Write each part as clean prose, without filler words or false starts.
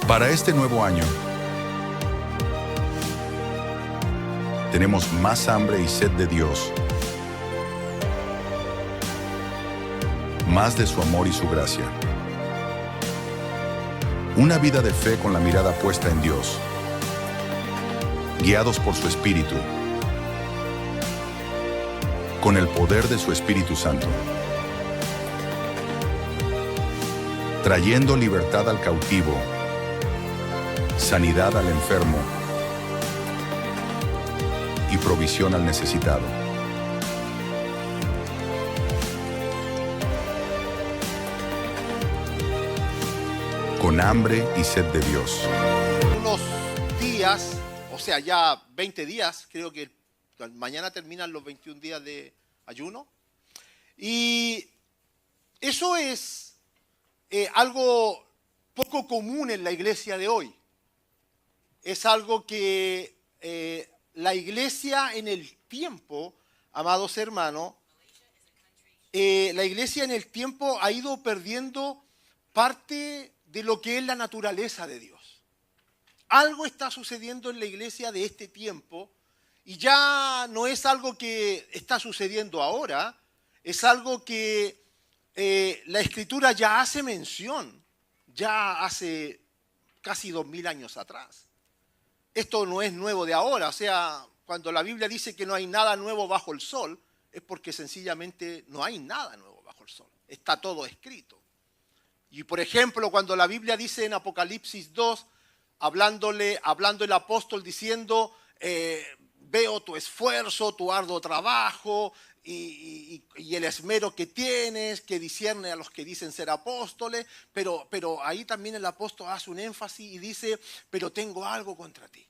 Para este nuevo año, tenemos más hambre y sed de Dios, más de su amor y su gracia. Una vida de fe con la mirada puesta en Dios, guiados por su Espíritu, con el poder de su Espíritu Santo, trayendo libertad al cautivo, sanidad al enfermo y provisión al necesitado. Con hambre y sed de Dios. Unos días, o sea, ya 20 días, creo que mañana terminan los 21 días de ayuno. Y eso es algo poco común en la iglesia de hoy. Es algo que la iglesia en el tiempo, amados hermanos, la iglesia en el tiempo ha ido perdiendo parte de lo que es la naturaleza de Dios. Algo está sucediendo en la iglesia de este tiempo y ya no es algo que está sucediendo ahora, es algo que la Escritura ya hace mención, ya hace casi 2000 años atrás. Esto no es nuevo de ahora, o sea, cuando la Biblia dice que no hay nada nuevo bajo el sol, es porque sencillamente no hay nada nuevo bajo el sol, está todo escrito. Y por ejemplo, cuando la Biblia dice en Apocalipsis 2, hablando el apóstol diciendo, veo tu esfuerzo, tu arduo trabajo y el esmero que tienes, que discierne a los que dicen ser apóstoles, pero ahí también el apóstol hace un énfasis y dice, pero tengo algo contra ti.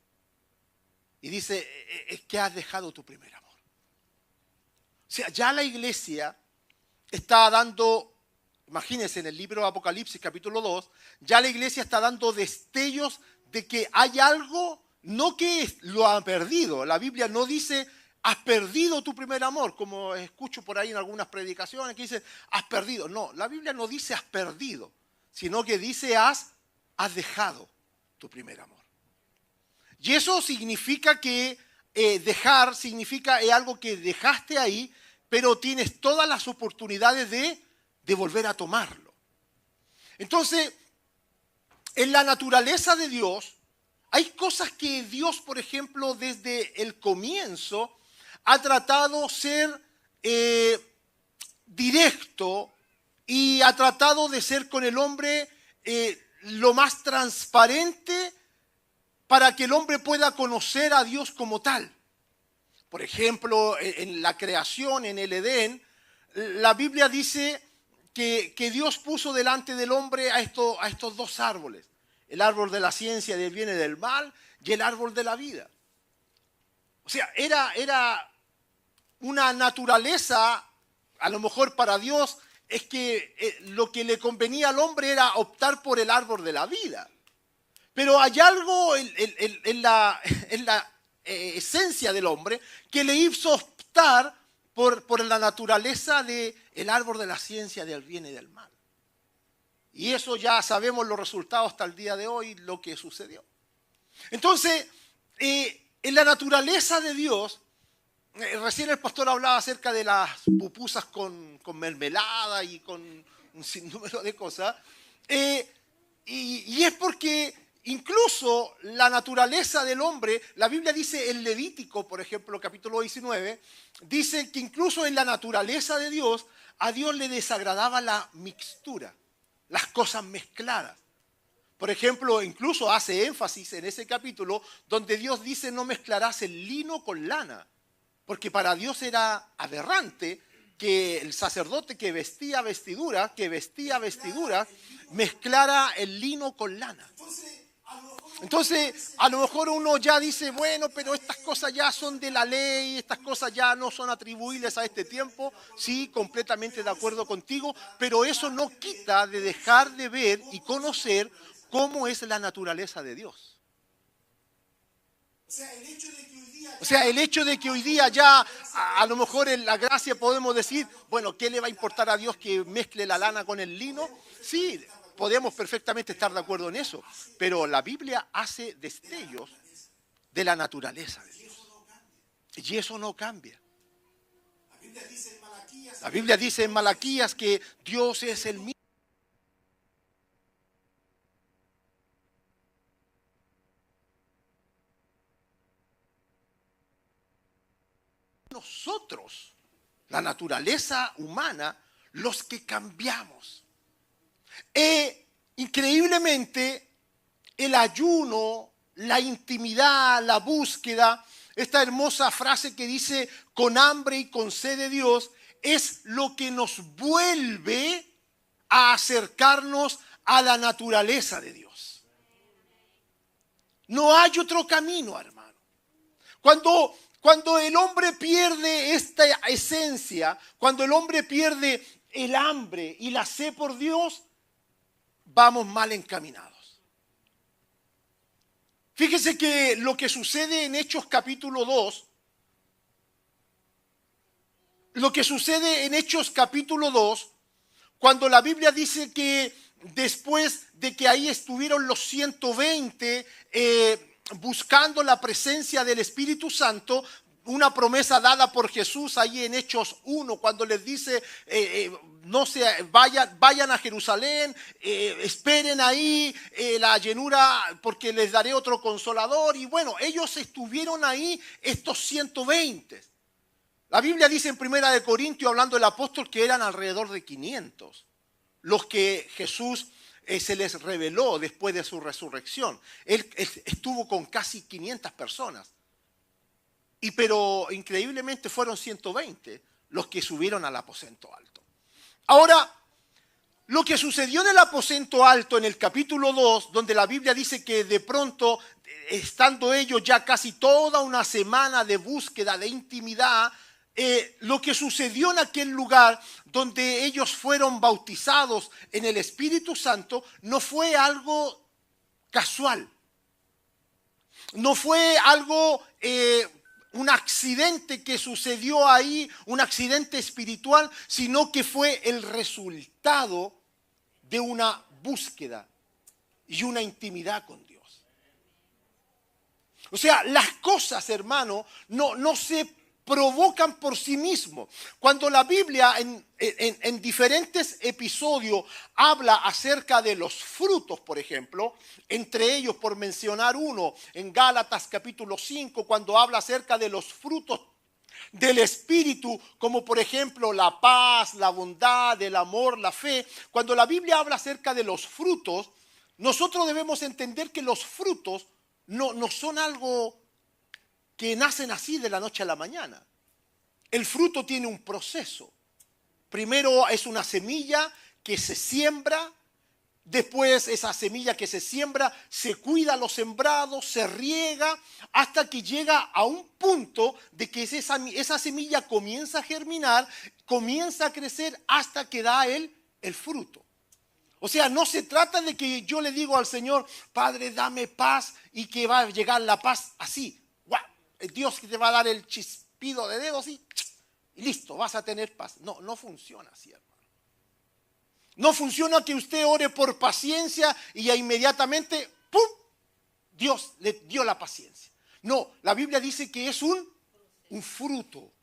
Y dice, es que has dejado tu primer amor. O sea, ya la iglesia está dando, imagínense en el libro de Apocalipsis capítulo 2, ya la iglesia está dando destellos de que hay algo, no que lo ha perdido. La Biblia no dice, has perdido tu primer amor, como escucho por ahí en algunas predicaciones que dicen, has perdido. No, la Biblia no dice has perdido, sino que dice has dejado tu primer amor. Y eso significa que dejar significa algo que dejaste ahí, pero tienes todas las oportunidades de volver a tomarlo. Entonces, en la naturaleza de Dios, hay cosas que Dios, por ejemplo, desde el comienzo, ha tratado ser directo y ha tratado de ser con el hombre lo más transparente para que el hombre pueda conocer a Dios como tal. Por ejemplo, en la creación, en el Edén, la Biblia dice que Dios puso delante del hombre a estos dos árboles, el árbol de la ciencia del bien y del mal y el árbol de la vida. O sea, era una naturaleza, a lo mejor para Dios, es que lo que le convenía al hombre era optar por el árbol de la vida. Pero hay algo en la esencia del hombre que le hizo optar por la naturaleza del árbol de la ciencia del bien y del mal. Y eso ya sabemos los resultados hasta el día de hoy, lo que sucedió. Entonces, en la naturaleza de Dios, recién el pastor hablaba acerca de las pupusas con mermelada y con un sinnúmero de cosas. Y es porque incluso la naturaleza del hombre, la Biblia dice en Levítico, por ejemplo, capítulo 19, dice que incluso en la naturaleza de Dios, a Dios le desagradaba la mixtura, las cosas mezcladas. Por ejemplo, incluso hace énfasis en ese capítulo donde Dios dice no mezclarás el lino con lana, porque para Dios era aberrante que el sacerdote que vestía vestidura, mezclara el lino con lana. Entonces, a lo mejor uno ya dice, bueno, pero estas cosas ya son de la ley, estas cosas ya no son atribuibles a este tiempo. Sí, completamente de acuerdo contigo, pero eso no quita de dejar de ver y conocer cómo es la naturaleza de Dios. O sea, el hecho de que hoy día ya, a lo mejor en la gracia podemos decir, bueno, ¿qué le va a importar a Dios que mezcle la lana con el lino? Sí, podemos perfectamente estar de acuerdo en eso, pero la Biblia hace destellos de la naturaleza de Dios. Y eso no cambia. La Biblia dice en Malaquías que Dios es el mismo. Nosotros, la naturaleza humana, los que cambiamos. Increíblemente, el ayuno, la intimidad, la búsqueda, esta hermosa frase que dice con hambre y con sed de Dios, es lo que nos vuelve a acercarnos a la naturaleza de Dios. No hay otro camino, hermano. Cuando el hombre pierde esta esencia, cuando el hombre pierde el hambre y la sed por Dios, vamos mal encaminados. Fíjese que lo que sucede en Hechos capítulo 2, cuando la Biblia dice que después de que ahí estuvieron los 120 buscando la presencia del Espíritu Santo, una promesa dada por Jesús ahí en Hechos 1, cuando les dice, vayan a Jerusalén, esperen ahí la llenura porque les daré otro consolador. Y bueno, ellos estuvieron ahí, estos 120. La Biblia dice en 1 Corintios, hablando del apóstol, que eran alrededor de 500 los que Jesús se les reveló después de su resurrección. Él estuvo con casi 500 personas. Pero increíblemente fueron 120 los que subieron al aposento alto. Ahora, lo que sucedió en el aposento alto en el capítulo 2, donde la Biblia dice que de pronto, estando ellos ya casi toda una semana de búsqueda, de intimidad, lo que sucedió en aquel lugar donde ellos fueron bautizados en el Espíritu Santo no fue algo casual. No fue algo un accidente que sucedió ahí, un accidente espiritual, sino que fue el resultado de una búsqueda y una intimidad con Dios. O sea, las cosas, hermano, no se provocan por sí mismos. Cuando la Biblia en diferentes episodios habla acerca de los frutos, por ejemplo, entre ellos, por mencionar uno, en Gálatas capítulo 5, cuando habla acerca de los frutos del Espíritu, como por ejemplo la paz, la bondad, el amor, la fe. Cuando la Biblia habla acerca de los frutos, nosotros debemos entender que los frutos no son algo que nacen así de la noche a la mañana. El fruto tiene un proceso. Primero es una semilla que se siembra, después esa semilla que se siembra se cuida los sembrados, se riega, hasta que llega a un punto de que esa semilla comienza a germinar, comienza a crecer hasta que da el fruto. O sea, no se trata de que yo le digo al Señor, Padre, dame paz, y que va a llegar la paz así. Dios que te va a dar el chispido de dedos y listo, vas a tener paz. No funciona así, hermano. No funciona que usted ore por paciencia y ya inmediatamente, ¡pum!, Dios le dio la paciencia. No, la Biblia dice que es un fruto.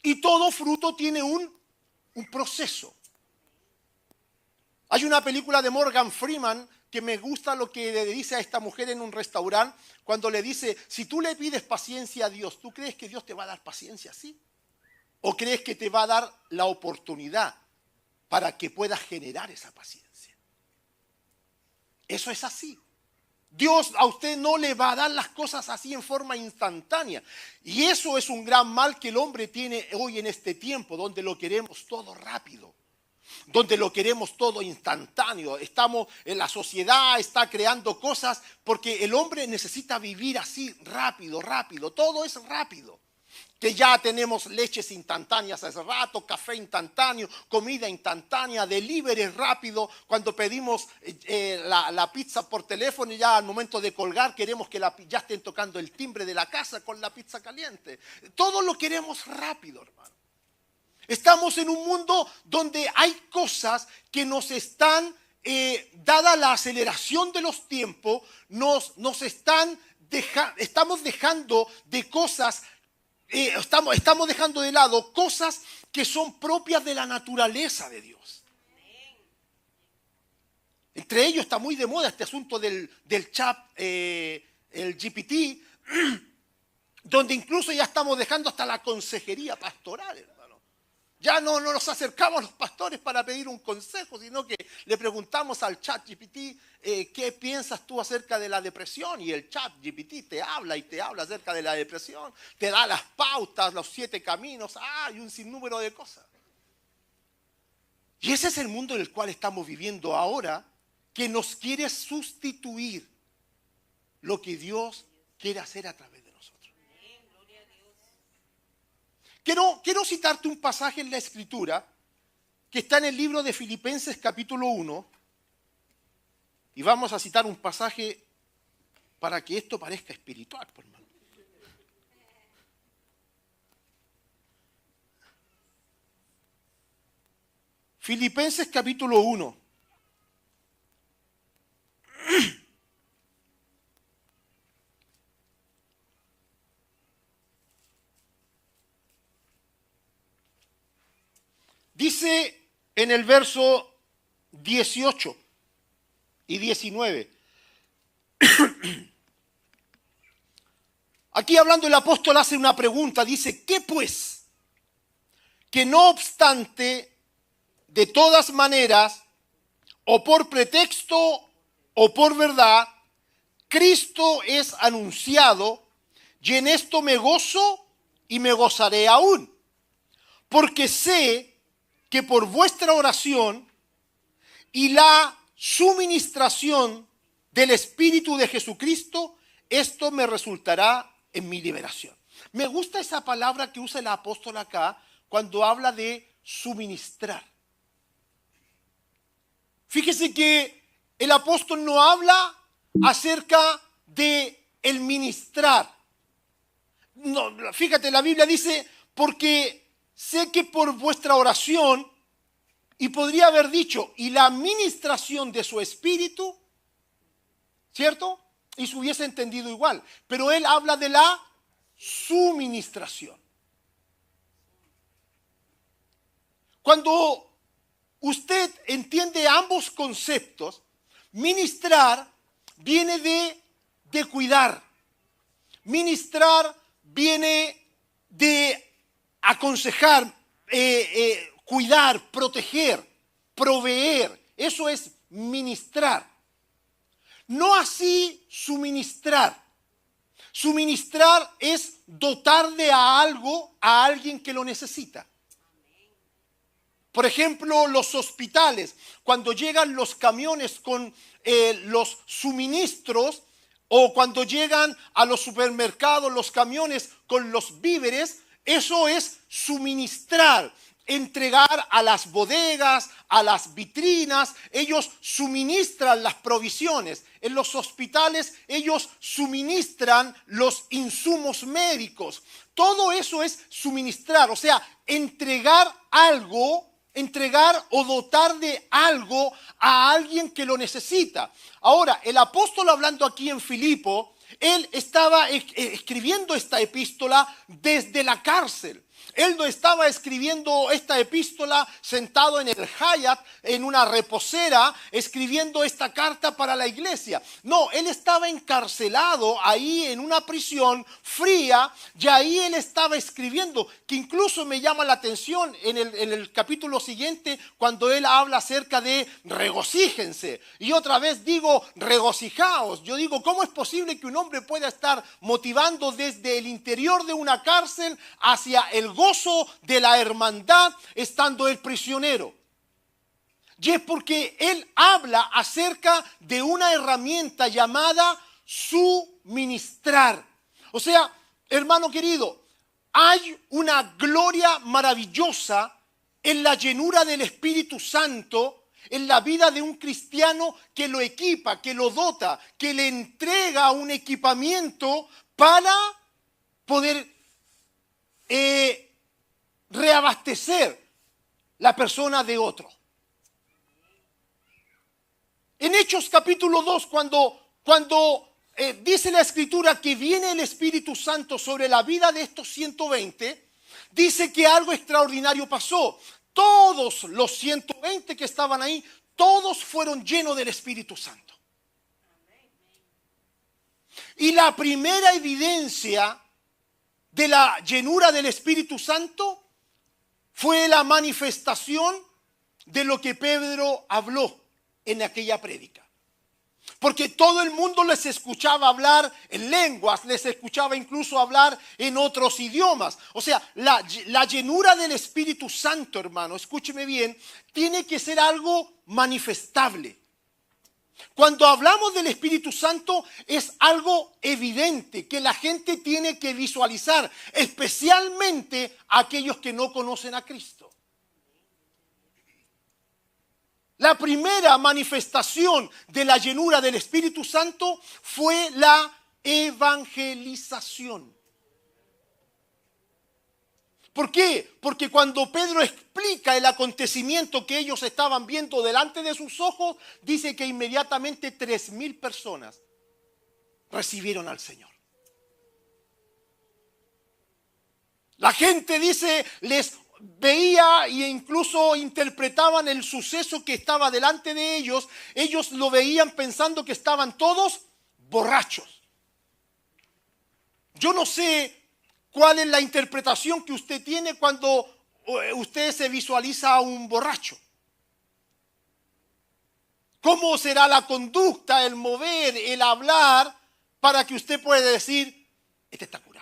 Y todo fruto tiene un proceso. Hay una película de Morgan Freeman que me gusta lo que le dice a esta mujer en un restaurante cuando le dice, si tú le pides paciencia a Dios, ¿tú crees que Dios te va a dar paciencia así? ¿O crees que te va a dar la oportunidad para que puedas generar esa paciencia? Eso es así. Dios a usted no le va a dar las cosas así en forma instantánea. Y eso es un gran mal que el hombre tiene hoy en este tiempo, donde lo queremos todo rápido, donde lo queremos todo instantáneo. Estamos en la sociedad, está creando cosas porque el hombre necesita vivir así rápido, todo es rápido. Que ya tenemos leches instantáneas hace rato, café instantáneo, comida instantánea, delivery rápido. Cuando pedimos la pizza por teléfono, ya al momento de colgar queremos que ya estén tocando el timbre de la casa con la pizza caliente. Todo lo queremos rápido, hermano. Estamos en un mundo donde hay cosas que nos están dada la aceleración de los tiempos, estamos dejando de cosas, estamos dejando de lado cosas que son propias de la naturaleza de Dios. Entre ellos está muy de moda este asunto del chat, el GPT, donde incluso ya estamos dejando hasta la consejería pastoral, hermano. Ya no nos acercamos a los pastores para pedir un consejo, sino que le preguntamos al chat GPT, ¿qué piensas tú acerca de la depresión? Y el chat GPT te habla acerca de la depresión, te da las pautas, los 7 caminos, y un sinnúmero de cosas. Y ese es el mundo en el cual estamos viviendo ahora, que nos quiere sustituir lo que Dios quiere hacer a través de nosotros. Quiero citarte un pasaje en la Escritura que está en el libro de Filipenses capítulo 1, y vamos a citar un pasaje para que esto parezca espiritual, por hermano. Filipenses capítulo 1. Dice en el verso 18 y 19. Aquí hablando el apóstol hace una pregunta, dice, ¿qué pues? Que no obstante, de todas maneras, o por pretexto o por verdad, Cristo es anunciado, y en esto me gozo y me gozaré aún, porque sé que por vuestra oración y la suministración del Espíritu de Jesucristo, esto me resultará en mi liberación. Me gusta esa palabra que usa el apóstol acá cuando habla de suministrar. Fíjese que el apóstol no habla acerca de el ministrar. No, fíjate, la Biblia dice, porque sé que por vuestra oración, y podría haber dicho, y la ministración de su espíritu, ¿cierto? Y se hubiese entendido igual. Pero él habla de la suministración. Cuando usted entiende ambos conceptos, ministrar viene de cuidar. Ministrar viene de aconsejar, cuidar, proteger, proveer. Eso es ministrar. No así suministrar. Suministrar es dotar de algo a alguien que lo necesita. Por ejemplo, los hospitales, cuando llegan los camiones con los suministros, o cuando llegan a los supermercados los camiones con los víveres, eso es suministrar, entregar a las bodegas, a las vitrinas. Ellos suministran las provisiones. En los hospitales ellos suministran los insumos médicos. Todo eso es suministrar, o sea, entregar algo, entregar o dotar de algo a alguien que lo necesita. Ahora, el apóstol hablando aquí en Filipo, él estaba escribiendo esta epístola desde la cárcel. Él no estaba escribiendo esta epístola sentado en el Hyatt, en una reposera, escribiendo esta carta para la iglesia. No, él estaba encarcelado ahí en una prisión fría, y ahí él estaba escribiendo, que incluso me llama la atención en el capítulo siguiente, cuando él habla acerca de regocíjense. Y otra vez digo, regocijaos. Yo digo, ¿cómo es posible que un hombre pueda estar motivando desde el interior de una cárcel hacia el gozo de la hermandad estando el prisionero? Y es porque él habla acerca de una herramienta llamada suministrar. O sea, hermano querido, hay una gloria maravillosa en la llenura del Espíritu Santo en la vida de un cristiano que lo equipa, que lo dota, que le entrega un equipamiento para poder reabastecer la persona de otro. En Hechos capítulo 2, cuando dice la Escritura que viene el Espíritu Santo sobre la vida de estos 120, dice que algo extraordinario pasó. Todos los 120 que estaban ahí, todos fueron llenos del Espíritu Santo. Y la primera evidencia de la llenura del Espíritu Santo fue la manifestación de lo que Pedro habló en aquella prédica. Porque todo el mundo les escuchaba hablar en lenguas, les escuchaba incluso hablar en otros idiomas. O sea, la llenura del Espíritu Santo, hermano, escúcheme bien, tiene que ser algo manifestable. Cuando hablamos del Espíritu Santo es algo evidente que la gente tiene que visualizar, especialmente aquellos que no conocen a Cristo. La primera manifestación de la llenura del Espíritu Santo fue la evangelización. ¿Por qué? Porque cuando Pedro explica el acontecimiento que ellos estaban viendo delante de sus ojos, dice que inmediatamente 3,000 personas recibieron al Señor. La gente dice, les veía e incluso interpretaban el suceso que estaba delante de ellos. Ellos lo veían pensando que estaban todos borrachos. Yo no sé cuál es la interpretación que usted tiene cuando usted se visualiza a un borracho. ¿Cómo será la conducta, el mover, el hablar para que usted pueda decir, este está curado?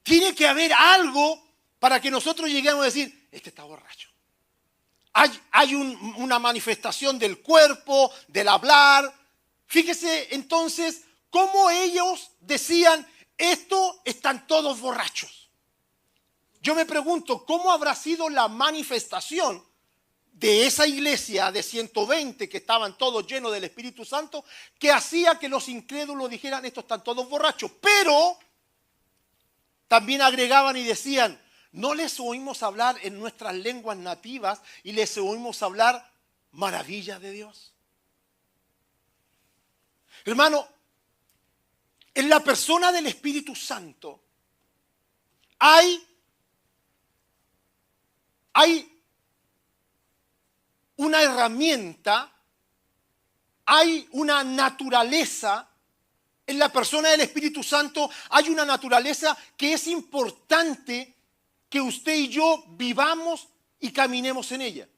Tiene que haber algo para que nosotros lleguemos a decir, este está borracho. Hay una manifestación del cuerpo, del hablar. Fíjese entonces cómo ellos decían, están todos borrachos. Yo me pregunto, ¿cómo habrá sido la manifestación de esa iglesia de 120 que estaban todos llenos del Espíritu Santo, que hacía que los incrédulos dijeran, estos están todos borrachos? Pero también agregaban y decían, no les oímos hablar en nuestras lenguas nativas y les oímos hablar maravillas de Dios. Hermano, en la persona del Espíritu Santo hay una herramienta, hay una naturaleza. En la persona del Espíritu Santo hay una naturaleza que es importante que usted y yo vivamos y caminemos en ella.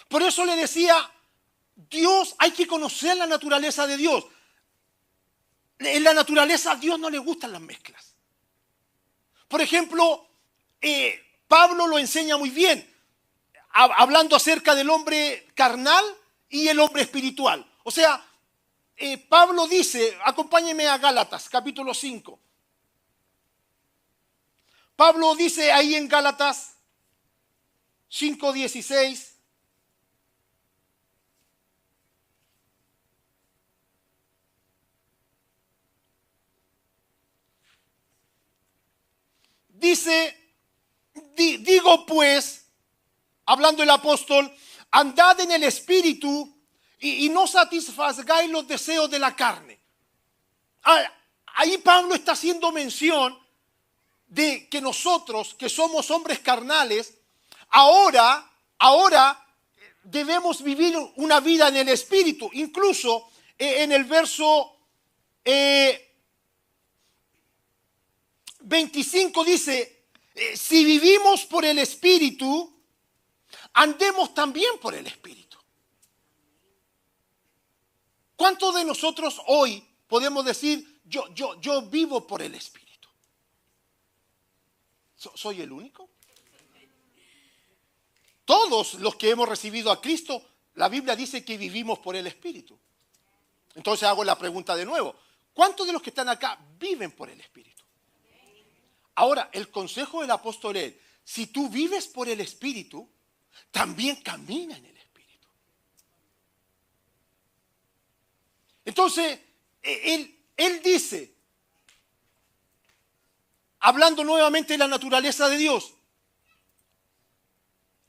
Por eso le decía, Dios, hay que conocer la naturaleza de Dios. En la naturaleza a Dios no le gustan las mezclas. Por ejemplo, Pablo lo enseña muy bien, hablando acerca del hombre carnal y el hombre espiritual. O sea, Pablo dice, acompáñeme a Gálatas, capítulo 5. Pablo dice ahí en Gálatas 5:16. Dice, digo pues, hablando el apóstol, andad en el Espíritu y no satisfagáis los deseos de la carne. Ahí Pablo está haciendo mención de que nosotros, que somos hombres carnales, ahora debemos vivir una vida en el Espíritu. Incluso en el verso 25 dice, si vivimos por el Espíritu, andemos también por el Espíritu. ¿Cuántos de nosotros hoy podemos decir, yo vivo por el Espíritu? ¿Soy el único? Todos los que hemos recibido a Cristo, la Biblia dice que vivimos por el Espíritu. Entonces hago la pregunta de nuevo. ¿Cuántos de los que están acá viven por el Espíritu? Ahora, el consejo del apóstol es, si tú vives por el Espíritu, también camina en el Espíritu. Entonces, él dice, hablando nuevamente de la naturaleza de Dios,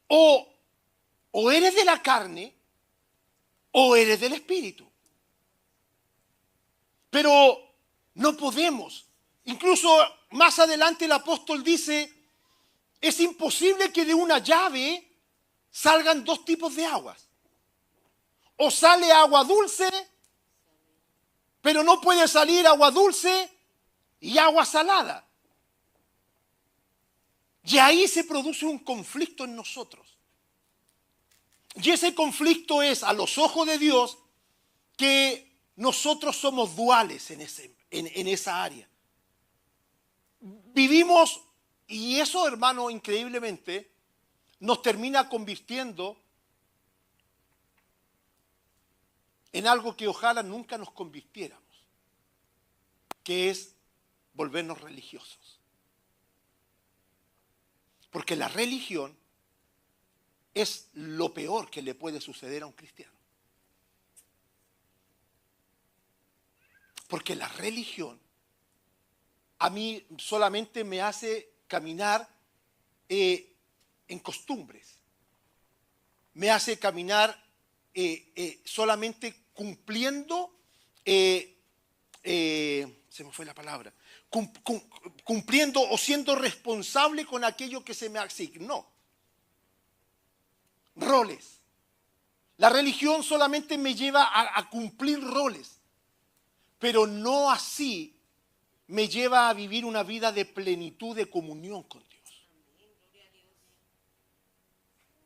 o eres de la carne o eres del Espíritu. Pero no podemos. Incluso más adelante el apóstol dice, es imposible que de una llave salgan dos tipos de aguas. O sale agua dulce, pero no puede salir agua dulce y agua salada. Y ahí se produce un conflicto en nosotros. Y ese conflicto es, a los ojos de Dios, que nosotros somos duales en esa área. Vivimos, y eso, hermano, increíblemente, nos termina convirtiendo en algo que ojalá nunca nos convirtiéramos, que es volvernos religiosos. Porque la religión es lo peor que le puede suceder a un cristiano. Porque la religión a mí solamente me hace caminar en costumbres. Me hace caminar solamente cumpliendo, se me fue la palabra, cumpliendo o siendo responsable con aquello que se me asignó. Roles. La religión solamente me lleva a cumplir roles, pero no así me lleva a vivir una vida de plenitud, de comunión con Dios.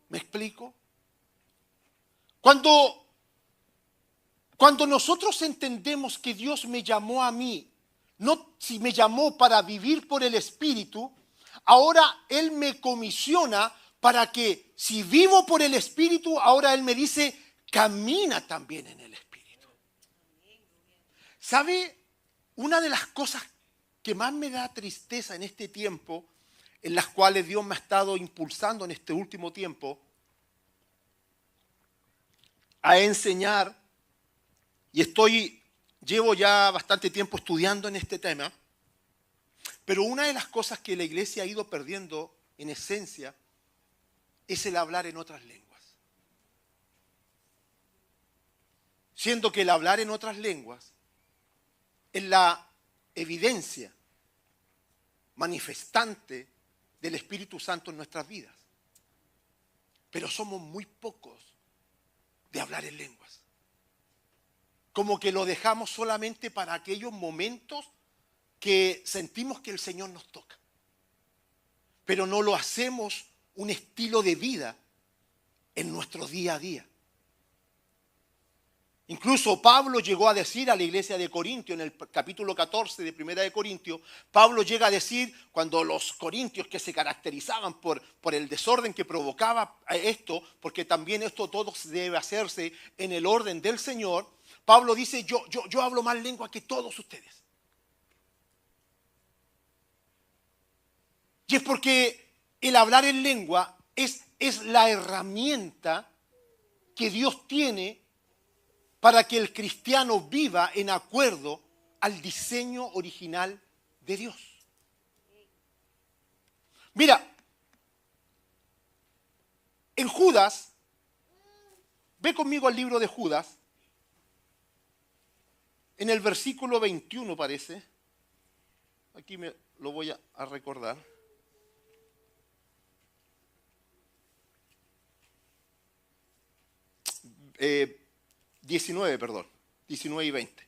¿Me explico? Cuando nosotros entendemos que Dios me llamó a mí, no si me llamó para vivir por el Espíritu, ahora Él me comisiona para que si vivo por el Espíritu, ahora Él me dice, camina también en el Espíritu. ¿Sabe? Una de las cosas que más me da tristeza en este tiempo, en las cuales Dios me ha estado impulsando en este último tiempo, a enseñar, y llevo ya bastante tiempo estudiando en este tema, pero una de las cosas que la iglesia ha ido perdiendo en esencia es el hablar en otras lenguas. Siendo que el hablar en otras lenguas es la evidencia manifestante del Espíritu Santo en nuestras vidas. Pero somos muy pocos de hablar en lenguas. Como que lo dejamos solamente para aquellos momentos que sentimos que el Señor nos toca. Pero no lo hacemos un estilo de vida en nuestro día a día. Incluso Pablo llegó a decir a la iglesia de Corintio, en el capítulo 14 de Primera de Corintios, Pablo llega a decir, cuando los corintios que se caracterizaban por el desorden que provocaba esto, porque también esto todo debe hacerse en el orden del Señor, Pablo dice, yo hablo más lengua que todos ustedes. Y es porque el hablar en lengua es la herramienta que Dios tiene para que el cristiano viva en acuerdo al diseño original de Dios. Mira, en Judas, ve conmigo al libro de Judas, en el versículo 21 parece, aquí me lo voy a recordar. Eh, 19 y 20.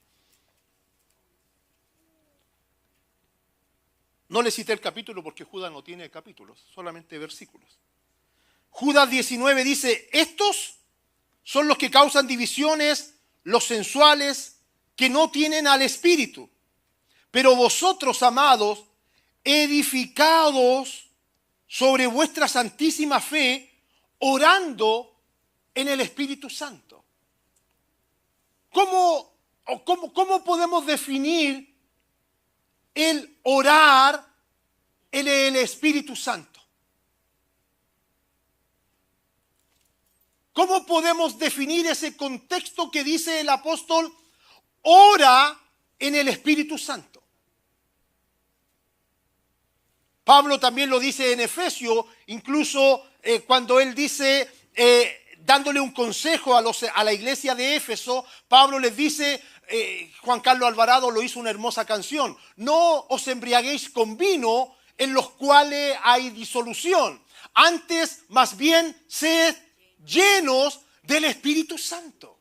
No le cité el capítulo porque Judas no tiene capítulos, solamente versículos. Judas 19 dice, estos son los que causan divisiones, los sensuales, que no tienen al Espíritu. Pero vosotros, amados, edificados sobre vuestra santísima fe, orando en el Espíritu Santo. ¿Cómo podemos definir el orar en el Espíritu Santo? ¿Cómo podemos definir ese contexto que dice el apóstol, ora en el Espíritu Santo? Pablo también lo dice en Efesios, incluso cuando él dice, dándole un consejo a la iglesia de Éfeso, Pablo les dice, Juan Carlos Alvarado lo hizo una hermosa canción, no os embriaguéis con vino en los cuales hay disolución, antes más bien sed llenos del Espíritu Santo.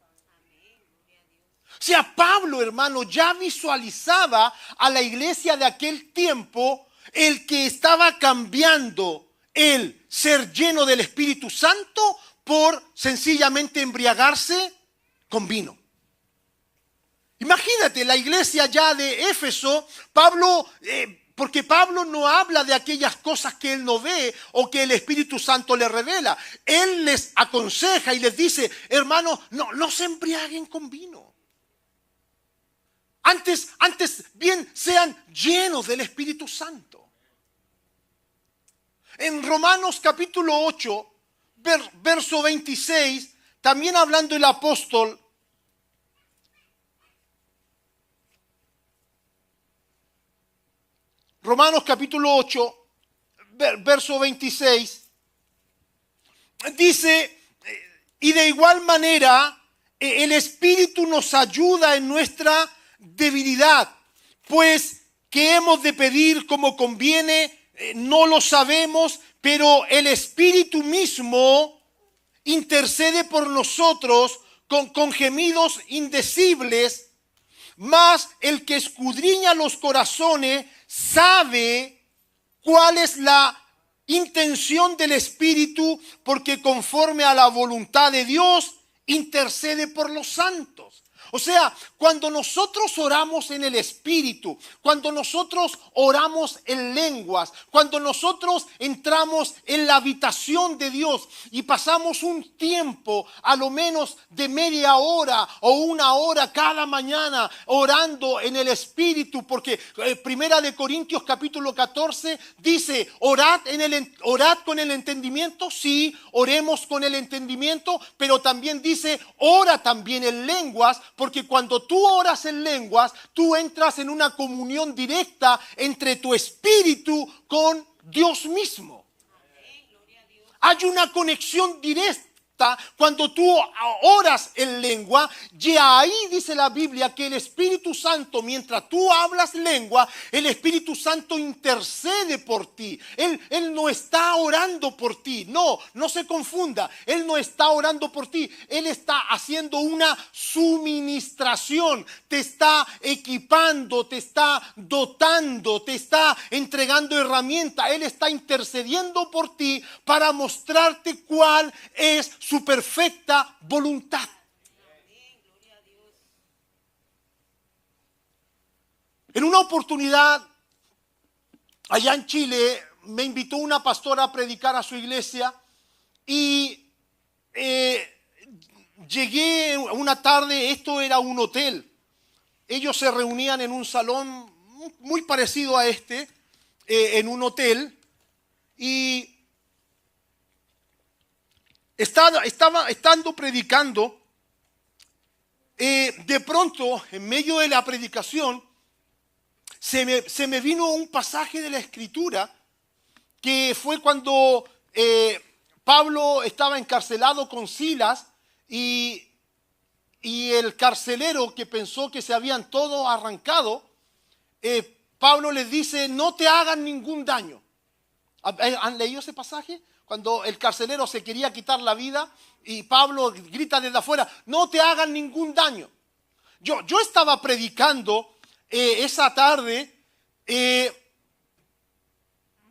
O sea, Pablo, hermano, ya visualizaba a la iglesia de aquel tiempo el que estaba cambiando el ser lleno del Espíritu Santo por sencillamente embriagarse con vino. Imagínate la iglesia ya de Éfeso, Pablo, porque Pablo no habla de aquellas cosas que él no ve o que el Espíritu Santo le revela. Él les aconseja y les dice, hermanos, no se embriaguen con vino. Antes bien sean llenos del Espíritu Santo. En Romanos capítulo 8, verso 26, también hablando el apóstol, Romanos capítulo 8, verso 26, dice, y de igual manera el Espíritu nos ayuda en nuestra debilidad, pues que hemos de pedir como conviene, no lo sabemos, pero el Espíritu mismo intercede por nosotros con gemidos indecibles, mas el que escudriña los corazones sabe cuál es la intención del Espíritu, porque conforme a la voluntad de Dios intercede por los santos. O sea, cuando nosotros oramos en el Espíritu, cuando nosotros oramos en lenguas, cuando nosotros entramos en la habitación de Dios y pasamos un tiempo, a lo menos de media hora o una hora cada mañana orando en el Espíritu, porque Primera de Corintios capítulo 14 dice, orad con el entendimiento, sí, oremos con el entendimiento, pero también dice, ora también en lenguas, porque cuando tú oras en lenguas, tú entras en una comunión directa entre tu espíritu con Dios mismo. Hay una conexión directa cuando tú oras en lengua, y ahí dice la Biblia que el Espíritu Santo, mientras tú hablas lengua, el Espíritu Santo intercede por ti. Él no está orando por ti, no se confunda, Él no está orando por ti, Él está haciendo una suministración, te está equipando, te está dotando, te está entregando herramientas, Él está intercediendo por ti para mostrarte cuál es su perfecta voluntad. En una oportunidad, allá en Chile, me invitó una pastora a predicar a su iglesia y llegué una tarde, esto era un hotel. Ellos se reunían en un salón muy parecido a este, en un hotel, y estando predicando, de pronto, en medio de la predicación, se me vino un pasaje de la Escritura, que fue cuando Pablo estaba encarcelado con Silas, y el carcelero, que pensó que se habían todos arrancado, Pablo les dice, no te hagan ningún daño. ¿Han leído ese pasaje? Cuando el carcelero se quería quitar la vida y Pablo grita desde afuera, no te hagan ningún daño. Yo estaba predicando esa tarde,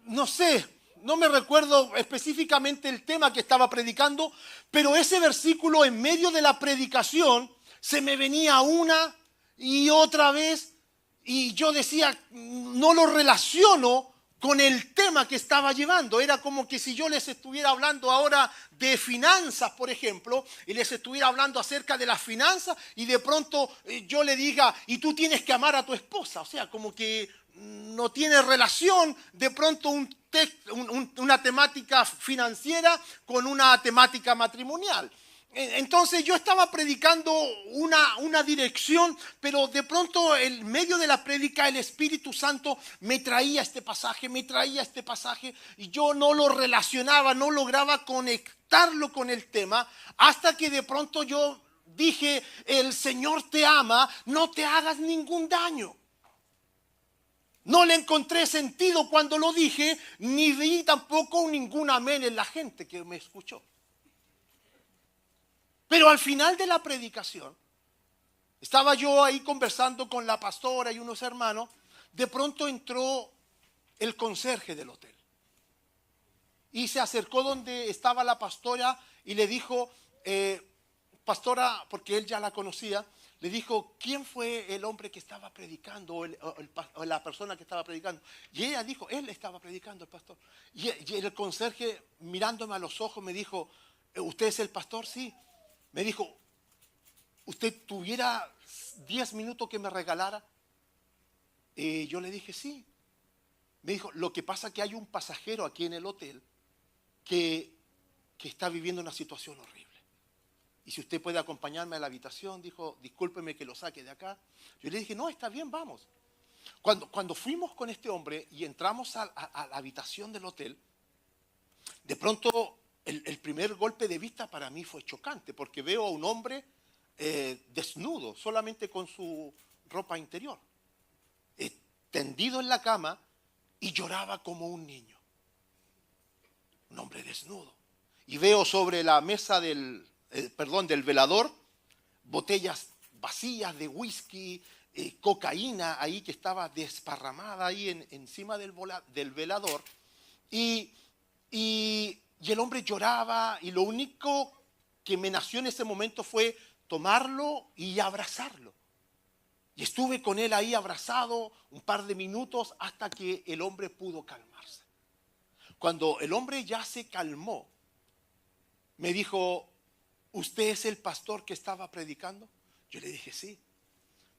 no me recuerdo específicamente el tema que estaba predicando, pero ese versículo en medio de la predicación se me venía una y otra vez y yo decía, no lo relaciono con el tema que estaba llevando. Era como que si yo les estuviera hablando ahora de finanzas, por ejemplo, y les estuviera hablando acerca de las finanzas y de pronto yo le diga, y tú tienes que amar a tu esposa. O sea, como que no tiene relación de pronto una temática financiera con una temática matrimonial. Entonces yo estaba predicando una dirección, pero de pronto en medio de la prédica el Espíritu Santo me traía este pasaje, y yo no lo relacionaba, no lograba conectarlo con el tema, hasta que de pronto yo dije: el Señor te ama, no te hagas ningún daño. No le encontré sentido cuando lo dije, ni vi tampoco ningún amén en la gente que me escuchó. Pero al final de la predicación, estaba yo ahí conversando con la pastora y unos hermanos. De pronto entró el conserje del hotel y se acercó donde estaba la pastora y le dijo: pastora, porque él ya la conocía, le dijo: ¿quién fue el hombre que estaba predicando o la persona que estaba predicando? Y ella dijo: él estaba predicando, el pastor. Y el conserje, mirándome a los ojos, me dijo: ¿usted es el pastor? Sí. Me dijo: ¿usted tuviera 10 minutos que me regalara? Yo le dije: sí. Me dijo: lo que pasa es que hay un pasajero aquí en el hotel que está viviendo una situación horrible. Y si usted puede acompañarme a la habitación, dijo, discúlpeme que lo saque de acá. Yo le dije: no, está bien, vamos. Cuando fuimos con este hombre y entramos a la habitación del hotel, de pronto el primer golpe de vista para mí fue chocante, porque veo a un hombre desnudo, solamente con su ropa interior, tendido en la cama, y lloraba como un niño. Un hombre desnudo. Y veo sobre la mesa del velador, botellas vacías de whisky, cocaína ahí que estaba desparramada ahí encima del velador. Y el hombre lloraba, y lo único que me nació en ese momento fue tomarlo y abrazarlo. Y estuve con él ahí abrazado un par de minutos hasta que el hombre pudo calmarse. Cuando el hombre ya se calmó, me dijo: ¿usted es el pastor que estaba predicando? Yo le dije: sí.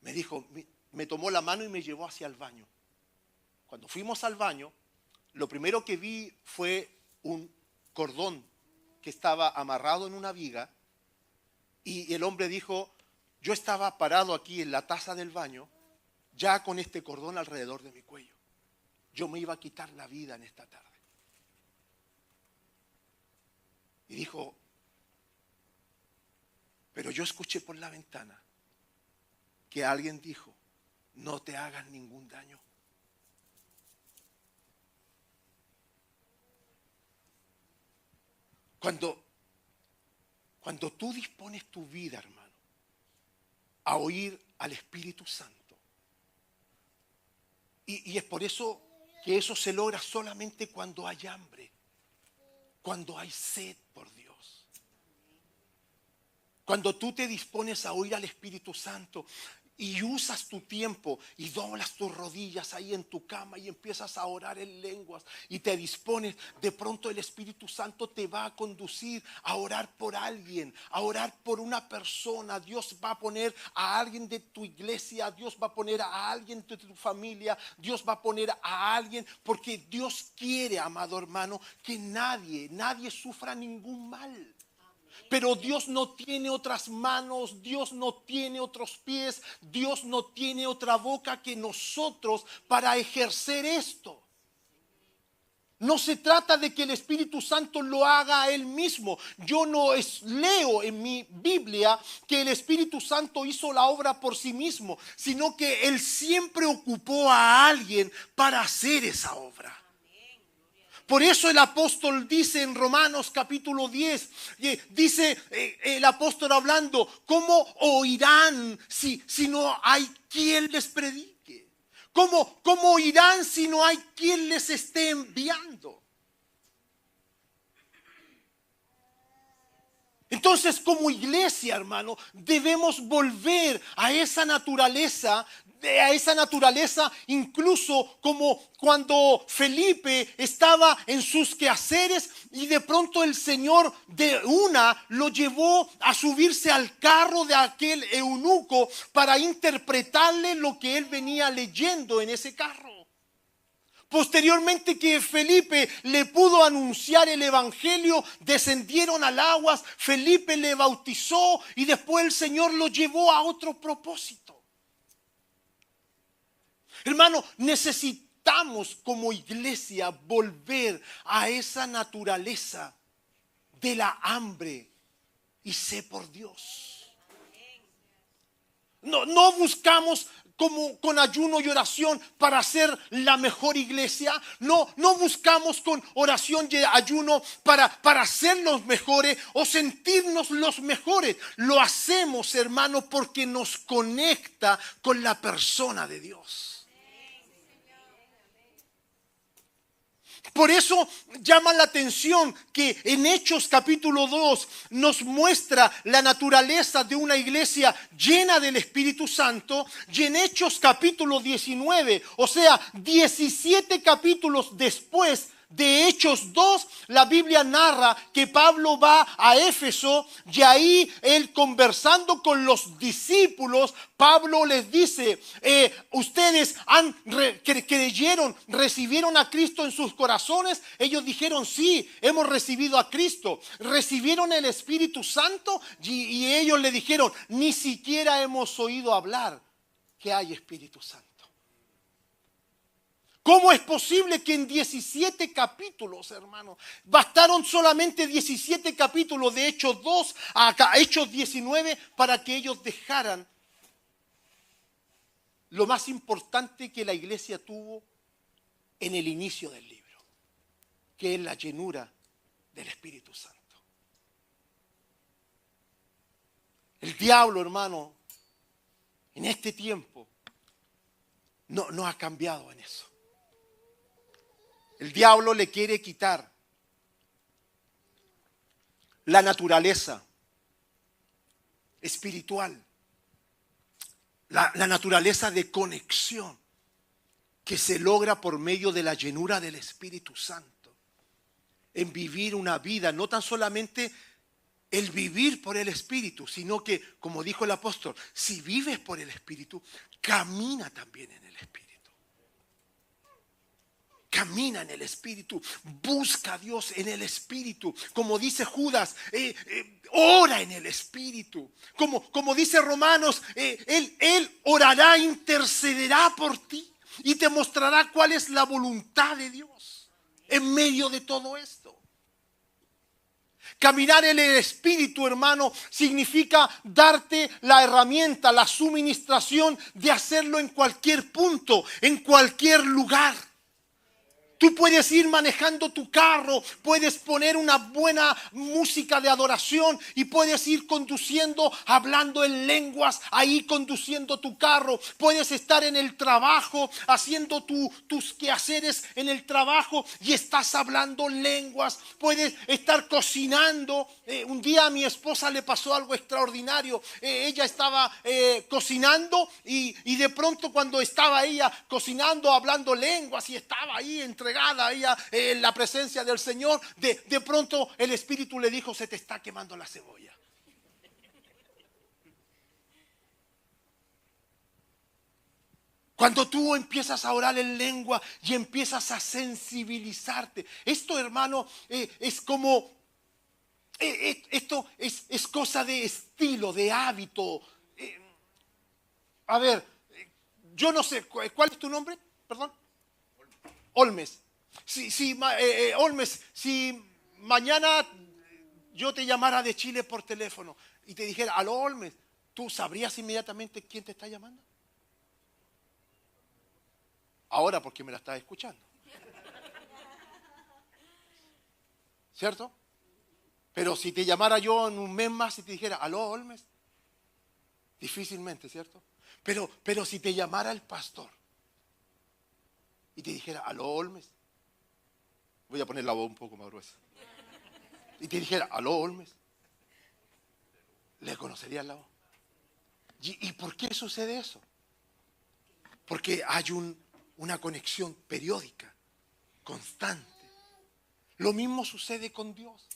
Me dijo, me tomó la mano y me llevó hacia el baño. Cuando fuimos al baño, lo primero que vi fue un cordón que estaba amarrado en una viga, y el hombre dijo: yo estaba parado aquí en la taza del baño, ya con este cordón alrededor de mi cuello. Yo me iba a quitar la vida en esta tarde. Y dijo: pero yo escuché por la ventana que alguien dijo: no te hagas ningún daño. Cuando tú dispones tu vida, hermano, a oír al Espíritu Santo, y es por eso que eso se logra solamente cuando hay hambre, cuando hay sed por Dios. Cuando tú te dispones a oír al Espíritu Santo y usas tu tiempo y doblas tus rodillas ahí en tu cama y empiezas a orar en lenguas y te dispones, de pronto el Espíritu Santo te va a conducir a orar por alguien, a orar por una persona. Dios va a poner a alguien de tu iglesia, Dios va a poner a alguien de tu familia, Dios va a poner a alguien, porque Dios quiere, amado hermano, que nadie sufra ningún mal. Pero Dios no tiene otras manos, Dios no tiene otros pies, Dios no tiene otra boca que nosotros para ejercer esto. No se trata de que el Espíritu Santo lo haga Él mismo. Yo no leo en mi Biblia que el Espíritu Santo hizo la obra por sí mismo, sino que Él siempre ocupó a alguien para hacer esa obra. Por eso el apóstol dice en Romanos capítulo 10, dice el apóstol hablando: ¿cómo oirán si no hay quien les predique? ¿Cómo oirán si no hay quien les esté enviando? Entonces, como iglesia, hermano, debemos volver a esa naturaleza, incluso como cuando Felipe estaba en sus quehaceres y de pronto el Señor lo llevó a subirse al carro de aquel eunuco para interpretarle lo que él venía leyendo en ese carro. Posteriormente que Felipe le pudo anunciar el evangelio, descendieron al agua, Felipe le bautizó y después el Señor lo llevó a otro propósito. Hermano, necesitamos como iglesia volver a esa naturaleza de la hambre y sed por Dios. No buscamos como con ayuno y oración para ser la mejor iglesia. No buscamos con oración y ayuno para ser los mejores o sentirnos los mejores. Lo hacemos, hermano, porque nos conecta con la persona de Dios. Por eso llama la atención que en Hechos capítulo 2 nos muestra la naturaleza de una iglesia llena del Espíritu Santo. Y en Hechos capítulo 19, o sea, 17 capítulos después de Hechos 2, la Biblia narra que Pablo va a Éfeso y ahí él conversando con los discípulos, Pablo les dice, ustedes creyeron, recibieron a Cristo en sus corazones. Ellos dijeron, sí, hemos recibido a Cristo. Recibieron el Espíritu Santo y ellos le dijeron, ni siquiera hemos oído hablar que hay Espíritu Santo. ¿Cómo es posible que en 17 capítulos, hermano, bastaron solamente 17 capítulos de Hechos 2 a Hechos 19 para que ellos dejaran lo más importante que la iglesia tuvo en el inicio del libro, que es la llenura del Espíritu Santo? El diablo, hermano, en este tiempo no ha cambiado en eso. El diablo le quiere quitar la naturaleza espiritual, la naturaleza de conexión que se logra por medio de la llenura del Espíritu Santo. En vivir una vida, no tan solamente el vivir por el Espíritu, sino que, como dijo el apóstol, si vives por el Espíritu, camina también en el Espíritu. Camina en el Espíritu, busca a Dios en el Espíritu. Como dice Judas, ora en el Espíritu. Como dice Romanos, Él orará, intercederá por ti y te mostrará cuál es la voluntad de Dios en medio de todo esto. Caminar en el Espíritu, hermano, significa darte la herramienta, la suministración de hacerlo en cualquier punto, en cualquier lugar. Tú puedes ir manejando tu carro, puedes poner una buena música de adoración y puedes ir conduciendo, hablando en lenguas, ahí conduciendo tu carro. Puedes estar en el trabajo, haciendo tus quehaceres en el trabajo y estás hablando lenguas. Puedes estar cocinando. Un día a mi esposa le pasó algo extraordinario. Ella estaba cocinando y de pronto cuando estaba ella cocinando, hablando lenguas y estaba ahí entregada ella en la presencia del Señor, de pronto el Espíritu le dijo, se te está quemando la cebolla. Cuando tú empiezas a orar en lengua y empiezas a sensibilizarte, esto, hermano, es como, esto es cosa de estilo, de hábito. A ver, yo no sé, ¿cuál es tu nombre? Perdón. Olmes. Olmes, si mañana yo te llamara de Chile por teléfono y te dijera, aló Olmes, ¿tú sabrías inmediatamente quién te está llamando? Ahora porque me la estás escuchando. ¿Cierto? Pero si te llamara yo en un mes más y te dijera, aló Olmes, difícilmente, ¿cierto? Pero si te llamara el pastor y te dijera, aló Olmes, voy a poner la voz un poco más gruesa, y te dijera, aló Olmes, le conocerías la voz. ¿Y por qué sucede eso? Porque hay una conexión periódica, constante. Lo mismo sucede con Dios.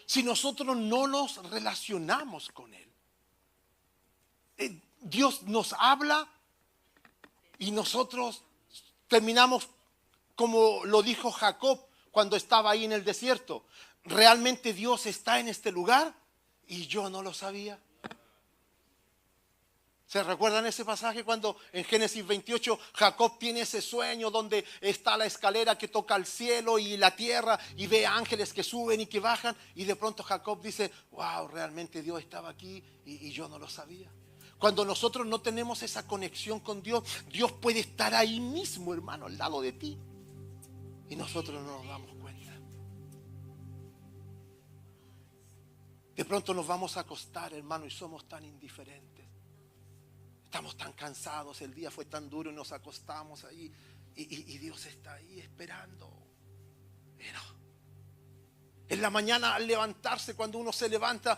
Si nosotros no nos relacionamos con Él, Dios nos habla y nosotros terminamos como lo dijo Jacob cuando estaba ahí en el desierto. ¿Realmente Dios está en este lugar? Y yo no lo sabía. ¿Se recuerdan ese pasaje cuando en Génesis 28 Jacob tiene ese sueño donde está la escalera que toca el cielo y la tierra y ve ángeles que suben y que bajan? Y de pronto Jacob dice, wow, realmente Dios estaba aquí y yo no lo sabía. Cuando nosotros no tenemos esa conexión con Dios, Dios puede estar ahí mismo, hermano, al lado de ti. Y nosotros no nos damos cuenta. De pronto nos vamos a acostar, hermano, y somos tan indiferentes. Estamos tan cansados, el día fue tan duro y nos acostamos ahí y Dios está ahí esperando. Pero en la mañana al levantarse, cuando uno se levanta,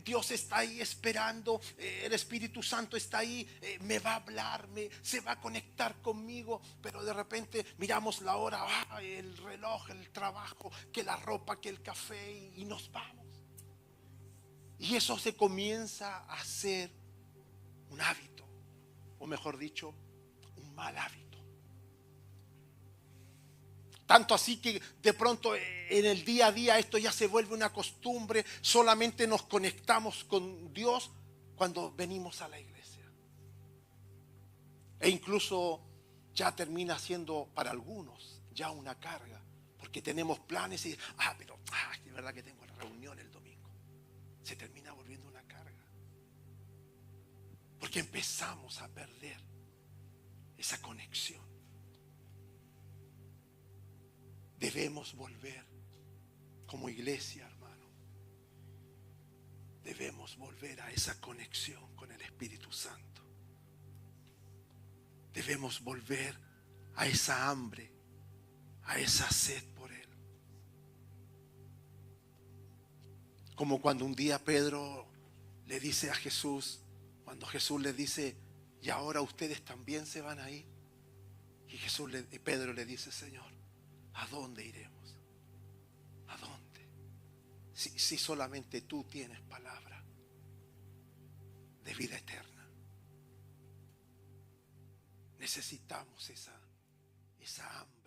Dios está ahí esperando, el Espíritu Santo está ahí, me va a hablar, se va a conectar conmigo, pero de repente miramos la hora, el reloj, el trabajo, que la ropa, que el café y nos vamos. Y eso se comienza a hacer un hábito, o mejor dicho, un mal hábito. Tanto así que de pronto en el día a día esto ya se vuelve una costumbre. Solamente nos conectamos con Dios cuando venimos a la iglesia. E incluso ya termina siendo para algunos ya una carga. Porque tenemos planes y, es verdad que tengo la reunión el domingo. Se termina volviendo una carga. Porque empezamos a perder esa conexión. Debemos volver como iglesia, hermano. Debemos volver a esa conexión con el Espíritu Santo. Debemos volver a esa hambre, a esa sed por Él. Como cuando un día Pedro le dice a Jesús, cuando Jesús le dice, y ahora ustedes también se van a ir. Y Pedro le dice, Señor, ¿a dónde iremos? ¿A dónde? Si solamente tú tienes palabra de vida eterna. Necesitamos esa hambre.